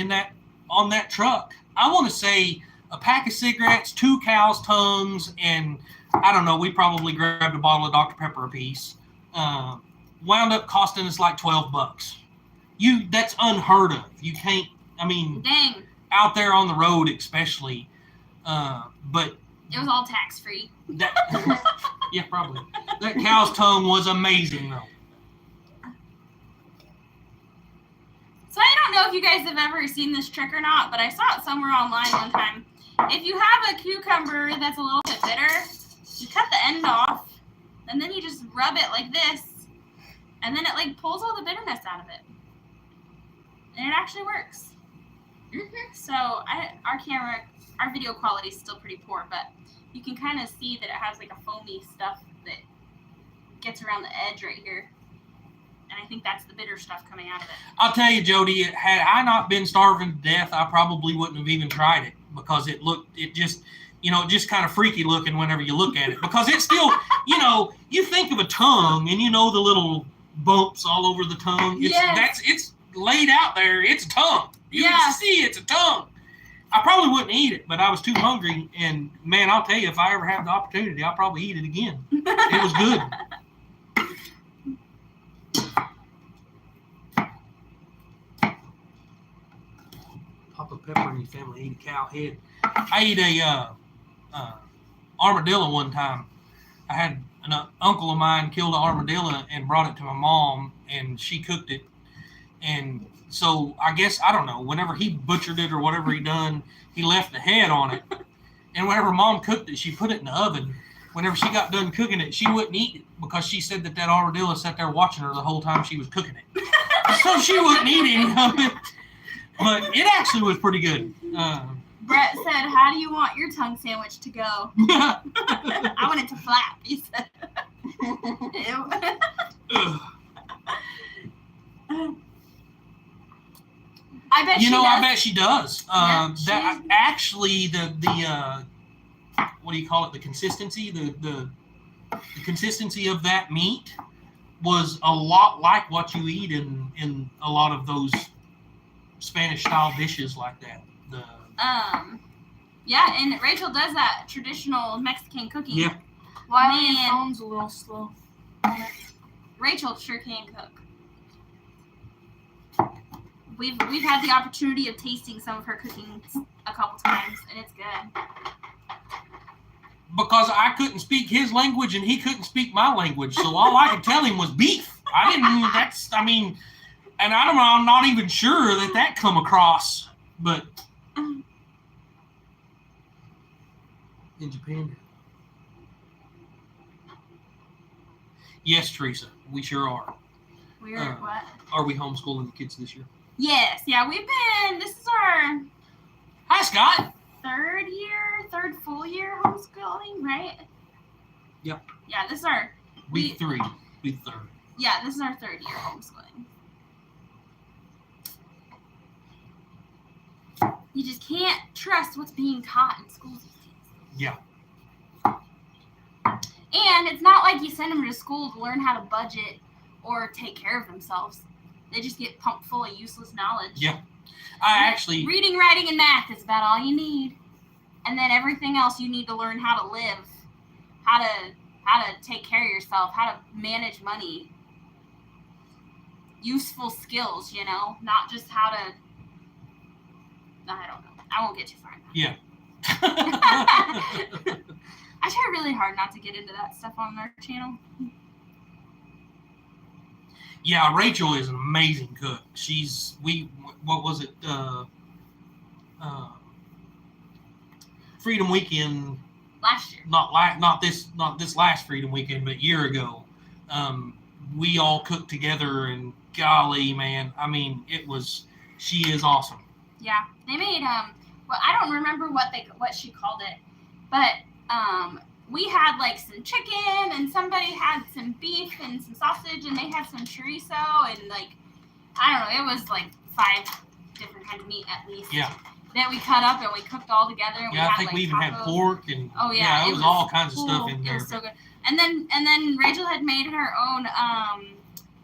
on that truck, I want to say a pack of cigarettes, 2 cow's tongues, and I don't know, we probably grabbed a bottle of Dr. Pepper apiece. Wound up costing us like $12. That's unheard of. You can't, Dang. Out there on the road especially. But it was all tax-free. Yeah, probably. That cow's tongue was amazing though. So I don't know if you guys have ever seen this trick or not, but I saw it somewhere online one time. If you have a cucumber that's a little bit bitter, you cut the end off, and then you just rub it like this, and then it pulls all the bitterness out of it. And it actually works. Mm-hmm. So our video quality is still pretty poor, but you can kind of see that it has a foamy stuff that gets around the edge right here. And I think that's the bitter stuff coming out of it. I'll tell you, Jody, had I not been starving to death, I probably wouldn't have even tried it because it just kind of freaky looking whenever you look at it. Because it's still, you think of a tongue and the little bumps all over the tongue. It's laid out there. It's a tongue. You can see it's a tongue. I probably wouldn't eat it, but I was too hungry. And man, I'll tell you, if I ever have the opportunity, I'll probably eat it again. It was good. Papa Pepper and his family ate a cow head. I ate a armadillo one time. I had an uncle of mine killed an armadillo and brought it to my mom, and she cooked it. And so I guess, I don't know, whenever he butchered it or whatever he done, he left the head on it. And whenever Mom cooked it, she put it in the oven. Whenever she got done cooking it, she wouldn't eat it because she said that armadillo sat there watching her the whole time she was cooking it. So she wouldn't eat any of it. But it actually was pretty good. Brett said, "How do you want your tongue sandwich to go?" I want it to flap, he said. Ew. I bet she does. I bet she does. Yeah, that actually the what do you call it? The consistency, the consistency of that meat was a lot like what you eat in a lot of those Spanish style dishes like that. Yeah, and Rachel does that traditional Mexican cooking. Yeah. Why your phone's a little slow? Rachel sure can cook. We've had the opportunity of tasting some of her cooking a couple times, and it's good. Because I couldn't speak his language and he couldn't speak my language, so all I could tell him was beef. And I'm not even sure that come across, but in Japan. Yes, Teresa, we sure are. We're what? Are we homeschooling the kids this year? Yes, yeah, this is our Hi, Scott. third full year homeschooling, right? Yep. Yeah, this is our Week 3. Week 3rd. Yeah, this is our 3rd year homeschooling. You just can't trust what's being taught in schools these days. Yeah. And it's not like you send them to school to learn how to budget or take care of themselves. They just get pumped full of useless knowledge. Yeah. Reading, writing, and math is about all you need. And then everything else you need to learn how to live, how to take care of yourself, how to manage money. Useful skills, not just how to, I don't know. I won't get too far. Yeah. I try really hard not to get into that stuff on our channel. Yeah, Rachel is an amazing cook. What was it? Freedom Weekend last year. Not this last Freedom Weekend, but a year ago. We all cooked together, and golly, man, I mean, she is awesome. Yeah, they made well, I don't remember what she called it, but we had like some chicken, and somebody had some beef and some sausage, and they had some chorizo, and like, I don't know, it was like 5 different kinds of meat at least. Yeah. That we cut up and we cooked all together. And yeah, I think we even had pork and it was all kinds of stuff in there. It was so good. And then Rachel had made her own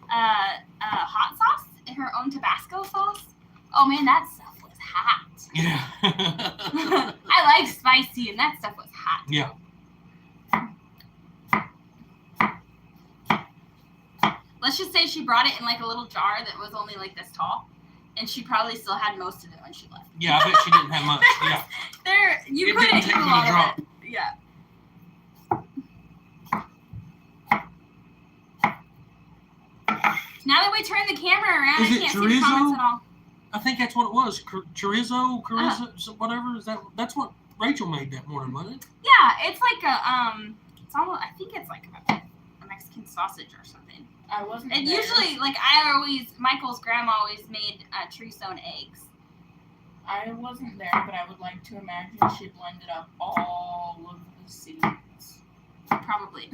hot sauce, her own Tabasco sauce. Oh man, that stuff was hot. Yeah. I like spicy, and that stuff was hot. Yeah. Let's just say she brought it in like a little jar that was only like this tall, and she probably still had most of it when she left. Yeah, I bet she didn't have much. Yeah. You couldn't eat a lot of it. Yeah. Now that we turn the camera around, I can't see the comments at all. I think that's what it was. Chorizo, whatever. That's what Rachel made that morning, wasn't it? Yeah, it's like it's almost. I think it's like a Mexican sausage or something. I wasn't. And there. usually, like Michael's grandma always made chorizo and eggs. I wasn't there, but I would like to imagine she blended up all of the seeds. Probably.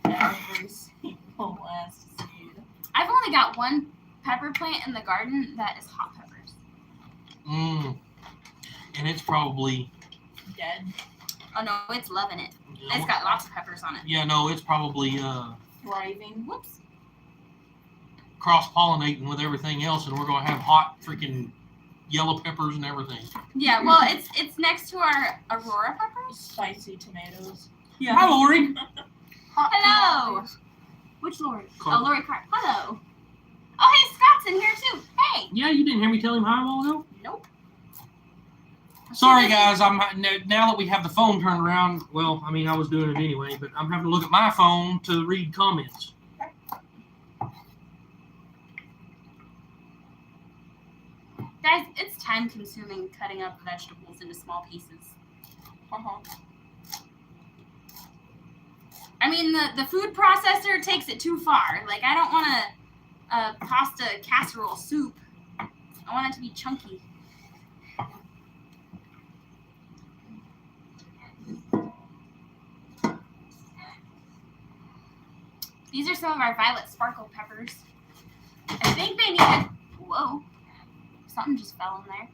Every single last seed. I've only got one pepper plant in the garden that is hot peppers. And it's probably dead. Oh no, it's loving it. It's got lots of peppers on it. Yeah, no, it's probably thriving. Whoops. Cross-pollinating with everything else, and we're gonna have hot freaking yellow peppers and everything. Yeah, well, it's next to our Aurora peppers. Spicy tomatoes. Yeah. Hi, Lori. Hello. Tomatoes. Which Lori? Carl. Oh, Lori Carr. Hello. Oh, hey, Scott's in here too. Hey. Yeah, you didn't hear me tell him hi a while ago? Nope. Sorry, guys. Now that we have the phone turned around. Well, I mean, I was doing it anyway, but I'm having to look at my phone to read comments. Guys, it's time consuming cutting up vegetables into small pieces. I mean, the food processor takes it too far. Like, I don't want a pasta casserole soup. I want it to be chunky. These are some of our violet sparkle peppers. I think they needed... Whoa. Something just fell in there.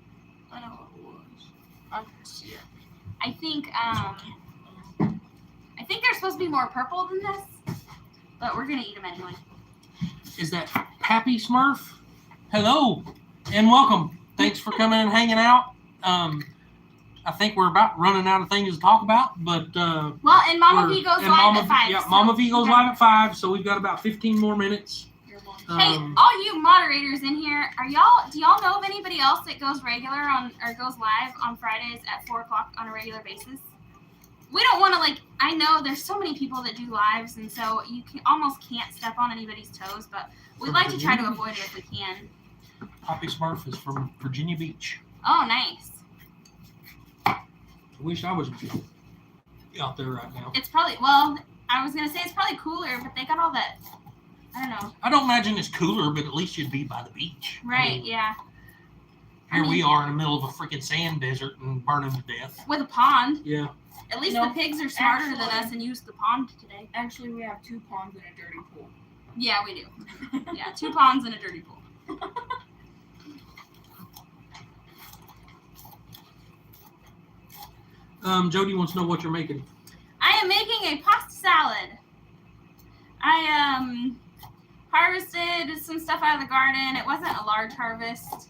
I don't know what it was. Oh, shit. I think they're supposed to be more purple than this, but we're going to eat them anyway. Is that Happy Smurf? Hello and welcome. Thanks for coming and hanging out. I think we're about running out of things to talk about, but well, and Mama V goes live at 5. Yeah, so Mama V goes live at 5, so we've got about 15 more minutes. Hey, all you moderators in here, do y'all know of anybody else that goes regular on or goes live on Fridays at 4:00 on a regular basis? We don't want to I know there's so many people that do lives, and so you almost can't step on anybody's toes, but we like to try to avoid it if we can. Happy Smurf is from Virginia Beach. Oh, nice. I wish I was out there right now. It's probably, I was going to say it's probably cooler, but they got all that, I don't know. I don't imagine it's cooler, but at least you'd be by the beach. Right, yeah. Here we are in the middle of a freaking sand desert and burning to death. With a pond. Yeah. At least the pigs are smarter than us and use the pond today. Actually, we have 2 ponds and a dirty pool. Yeah, we do. Yeah, 2 ponds and a dirty pool. Jody wants to know what you're making. I am making a pasta salad. I harvested some stuff out of the garden. It wasn't a large harvest,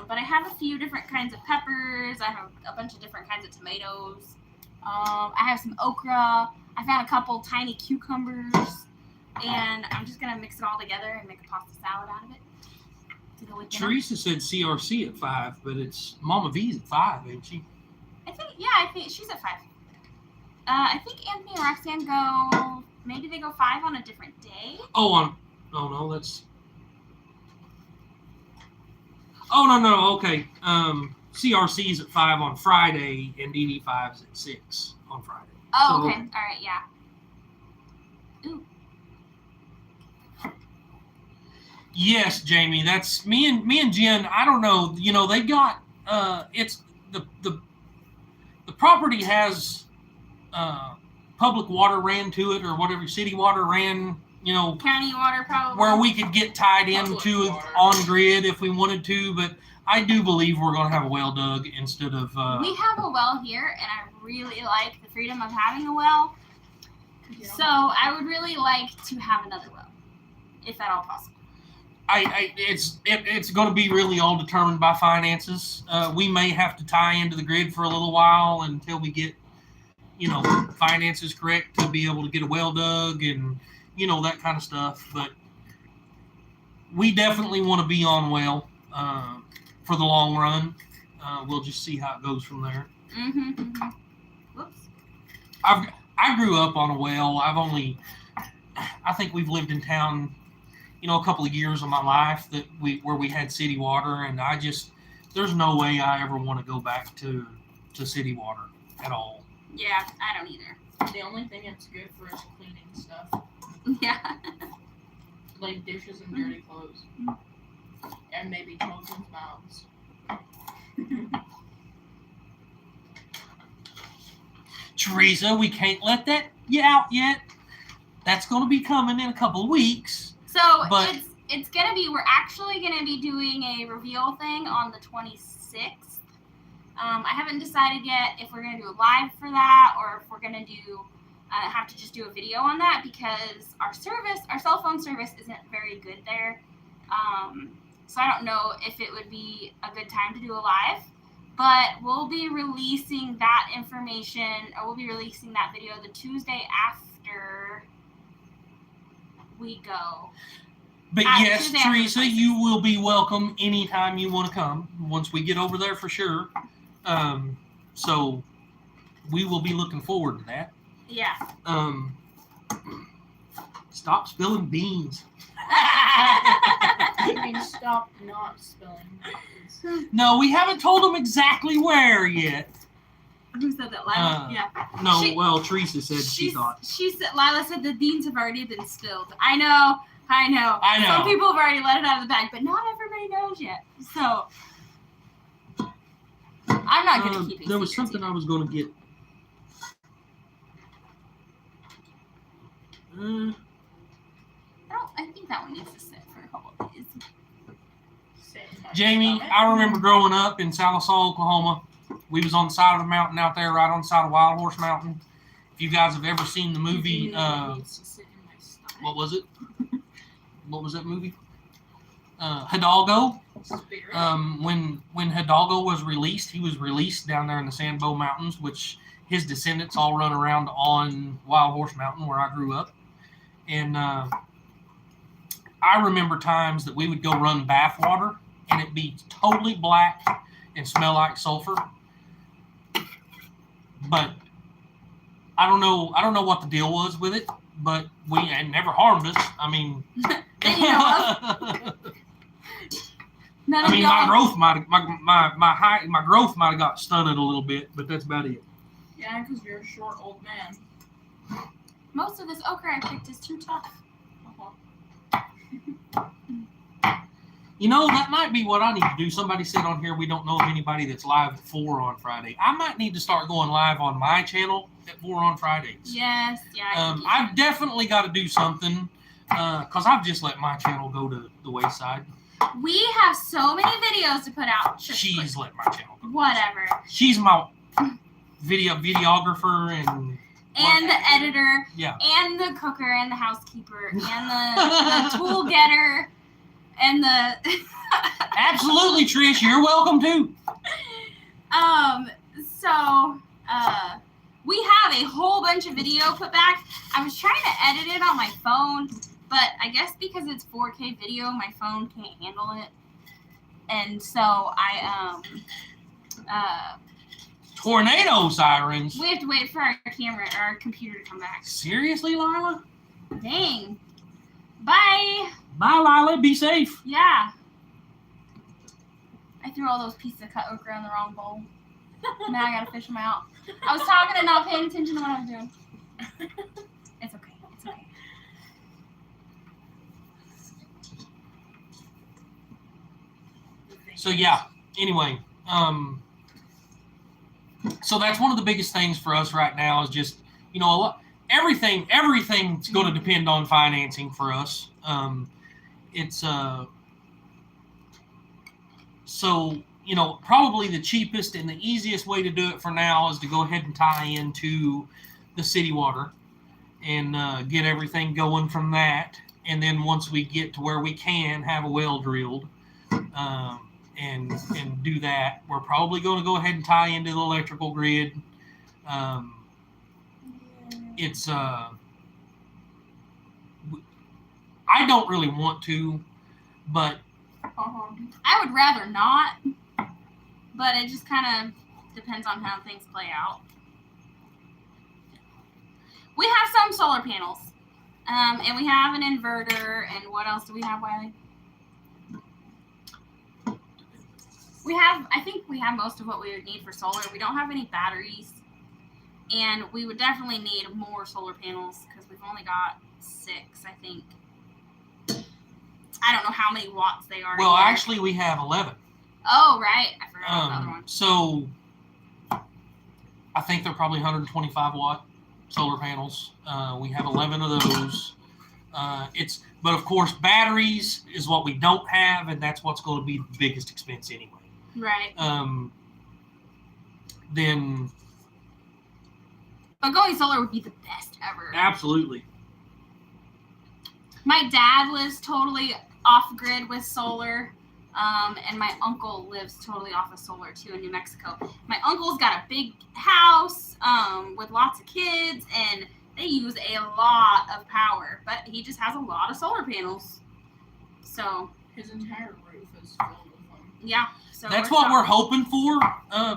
but I have a few different kinds of peppers. I have a bunch of different kinds of tomatoes. I have some okra. I found a couple tiny cucumbers, and I'm just gonna mix it all together and make a pasta salad out of it. To go with dinner. Teresa said CRC at 5, but it's Mama V's at 5, ain't she? I think she's at 5. I think Anthony and Roxanne go. Maybe they go 5 on a different day. No, okay. CRC's at 5 on Friday, and DD5's at 6 on Friday. Oh, so, okay. All right, yeah. Ooh. Yes, Jamie, that's me and Jen. I don't know. You know, they got it's the property has public water ran to it or whatever, city water ran. You know, county water probably. Where we could get tied into on grid if we wanted to, but I do believe we're going to have a well dug instead of. We have a well here, and I really like the freedom of having a well. So I would really like to have another well, if at all possible. It's going to be really all determined by finances. We may have to tie into the grid for a little while until we get, finances correct to be able to get a well dug and, that kind of stuff. But we definitely want to be on well for the long run. We'll just see how it goes from there. Mm-hmm. Whoops. I grew up on a well. I think we've lived in town a couple of years of my life where we had city water, and there's no way I ever want to go back to city water at all. Yeah, I don't either. The only thing it's good for is cleaning stuff. Yeah. Like dishes and dirty clothes. And maybe children's mouths. Teresa, we can't let that out yet. That's going to be coming in a couple of weeks. So it's gonna be. We're actually gonna be doing a reveal thing on the 26th. I haven't decided yet if we're gonna do a live for that or if we're gonna have to just do a video on that because our cell phone service isn't very good there. So I don't know if it would be a good time to do a live. But we'll be releasing that information, or we'll be releasing that video the Tuesday after we go. But yes, Teresa, you will be welcome anytime you want to come, once we get over there for sure. So we will be looking forward to that. Yeah. Stop spilling beans. I mean, stop not spilling. No, we haven't told them exactly where yet. Who said that? Lila? Yeah. No, She- well, Teresa said she thought. She said, Lila said the beans have already been spilled. I know. Some people have already let it out of the bag, but not everybody knows yet. So, I'm not good at keeping There was secrets something either. I was going to get. I think that one needs to sit for a couple of days. Jamie, I remember growing up in Sallisaw, Oklahoma. We was on the side of a mountain out there, right on the side of Wild Horse Mountain. If you guys have ever seen the movie, what was it? What was that movie? Hidalgo. When Hidalgo was released, he was released down there in the Sandbow Mountains, which his descendants all run around on Wild Horse Mountain, where I grew up. And I remember times that we would go run bath water, and it'd be totally black and smell like sulfur. But I don't know what the deal was with it, but it never harmed us. I mean, my growth might my growth might have got stunted a little bit, but that's about it. Yeah, because you're a short old man. Most of this okra I picked is too tough. You know, that might be what I need to do. Somebody said on here we don't know of anybody that's live at 4 on Friday. I might need to start going live on my channel at 4 on Fridays. Yes, yeah. I've definitely got to do something because I've just let my channel go to the wayside. We have so many videos to put out. She's let my channel go. Whatever. She's my videographer and the editor. Yeah. And the cooker and the housekeeper and the tool getter. And the Absolutely, Trish, you're welcome too. So we have a whole bunch of video put back. I was trying to edit it on my phone, but I guess because it's 4K video, my phone can't handle it. And so I tornado sirens. we have to wait for our computer to come back. Seriously, Lila? Dang. Bye. Bye, Lila. Be safe. Yeah. I threw all those pieces of cut okra in the wrong bowl. Now I gotta fish them out. I was talking and not paying attention to what I was doing. It's okay. It's okay. So yeah. Anyway, so that's one of the biggest things for us right now is just, you know, everything's going to depend on financing for us. It's so, you know, probably the cheapest and the easiest way to do it for now is to go ahead and tie into the city water and get everything going from that. And then once we get to where we can have a well drilled and do that, we're probably going to go ahead and tie into the electrical grid. It's I don't really want to, but I would rather not, but it just kind of depends on how things play out. We have some solar panels, and we have an inverter, and what else do we have, Wiley? I think we have most of what we would need for solar. We don't have any batteries, and we would definitely need more solar panels because we've only got 6, I think. I don't know how many watts they are. Well, actually, we have 11. Oh, right. I forgot about the other one. So I think they're probably 125 watt solar panels. We have 11 of those. But of course, batteries is what we don't have, and that's what's going to be the biggest expense anyway. Right. Then. But going solar would be the best ever. Absolutely. My dad lives totally off grid with solar, and my uncle lives totally off of solar too in New Mexico. My uncle's got a big house with lots of kids, and they use a lot of power, but he just has a lot of solar panels. So his entire roof is filled with them. Yeah. So that's what we're hoping for,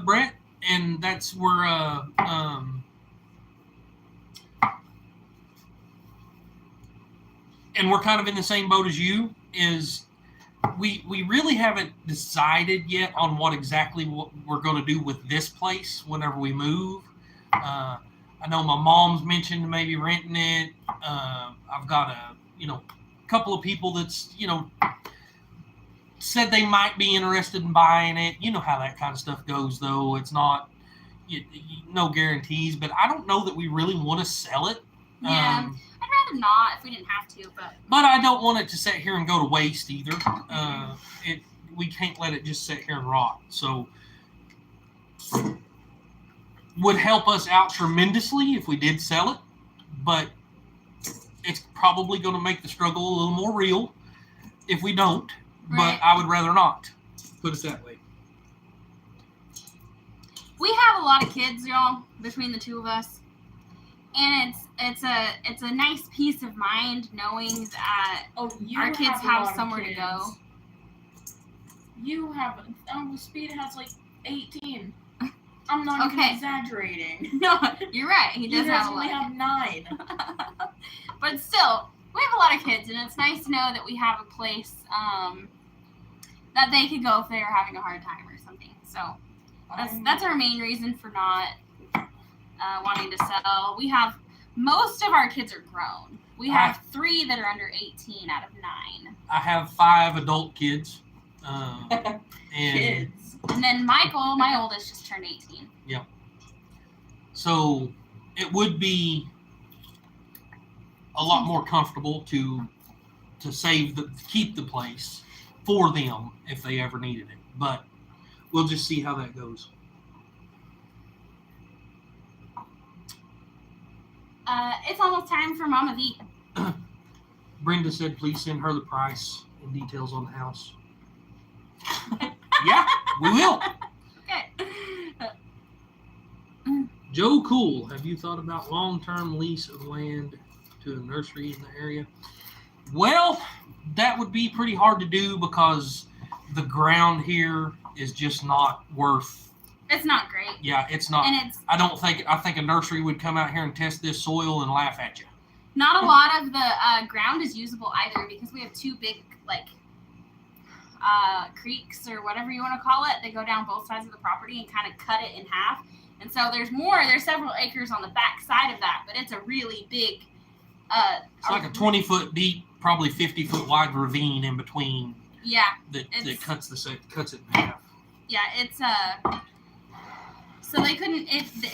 Brett, and that's where and we're kind of in the same boat as you. Is we really haven't decided yet on what we're going to do with this place whenever we move. I know my mom's mentioned maybe renting it. I've got a couple of people that's said they might be interested in buying it. You know how that kind of stuff goes, though. It's not no guarantees, but I don't know that we really want to sell it. Yeah. I'd rather not if we didn't have to, but I don't want it to sit here and go to waste either. We can't let it just sit here and rot. So would help us out tremendously if we did sell it, but it's probably going to make the struggle a little more real if we don't. Right. But I would rather not. Put it that way. We have a lot of kids, y'all, between the two of us. And it's a nice peace of mind knowing that our kids have somewhere to go. You have Speed has like 18. I'm not even exaggerating. No, you're right. He does have a lot. You guys only have 9. But still, we have a lot of kids, and it's nice to know that we have a place that they could go if they are having a hard time or something. So that's our main reason for not wanting to sell. We have most of our kids are grown. We have 3 that are under 18 out of 9. I have 5 adult kids. And Kids. And then Michael, my oldest, just turned 18. Yeah. So it would be a lot more comfortable to keep the place for them if they ever needed it. But we'll just see how that goes. It's almost time for Mama V. Brenda said please send her the price and details on the house. Yeah, we will. Okay. Joe Cool, have you thought about long-term lease of land to a nursery in the area? Well, that would be pretty hard to do because the ground here is just not worth. It's not great. Yeah, it's not. And I think a nursery would come out here and test this soil and laugh at you. Not a lot of the ground is usable either because we have 2 big creeks or whatever you want to call it. They go down both sides of the property and kind of cut it in half. And so there's several acres on the back side of that, but it's a really big. It's like a 20-foot deep, probably 50-foot wide ravine in between. Yeah. That cuts it in half. Yeah, it's so they couldn't.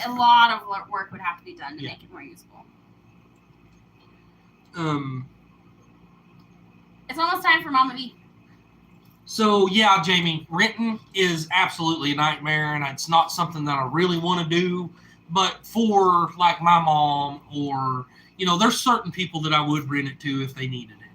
A lot of work would have to be done to make it more usable. It's almost time for Mama V. So yeah, Jamie, renting is absolutely a nightmare, and it's not something that I really want to do. But for like my mom, or there's certain people that I would rent it to if they needed it.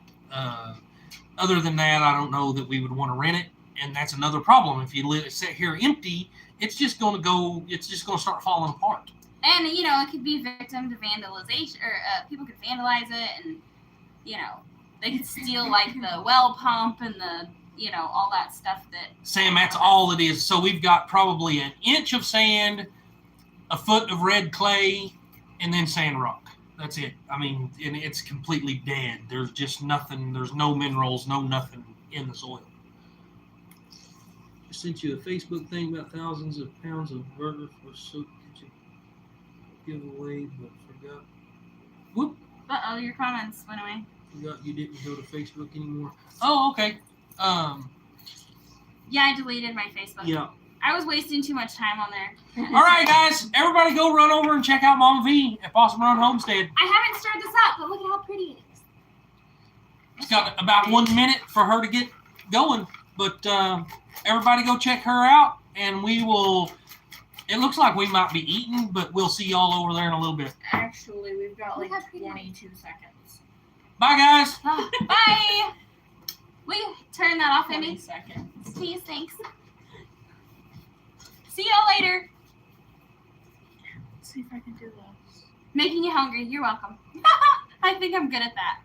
Other than that, I don't know that we would want to rent it, and that's another problem. If you let it sit here empty, it's just going to start falling apart. And it could be victim to vandalization, or people could vandalize it, and they could steal like the well pump and the all that stuff that. Sam, that's all it is. So we've got probably an inch of sand, a foot of red clay, and then sand rock. That's it. I mean, and it's completely dead. There's just nothing. There's no minerals, no nothing in the soil. I sent you a Facebook thing about thousands of pounds of burger for soup to give away, but forgot. Whoop. Uh-oh, your comments went away. Forgot you didn't go to Facebook anymore. Oh, okay. Yeah, I deleted my Facebook. Yeah. I was wasting too much time on there. All right, guys. Everybody go run over and check out Mama V at Possum Run Homestead. I haven't stirred this up, but look at how pretty it is. It's got about 1 minute for her to get going. But everybody go check her out, and we will. It looks like we might be eating, but we'll see y'all over there in a little bit. Actually, we've got like 22 seconds. Bye, guys. Bye. Will you turn that off, 20 Amy? seconds. Please, thanks. See y'all later. Let's see if I can do this. Making you hungry. You're welcome. I think I'm good at that.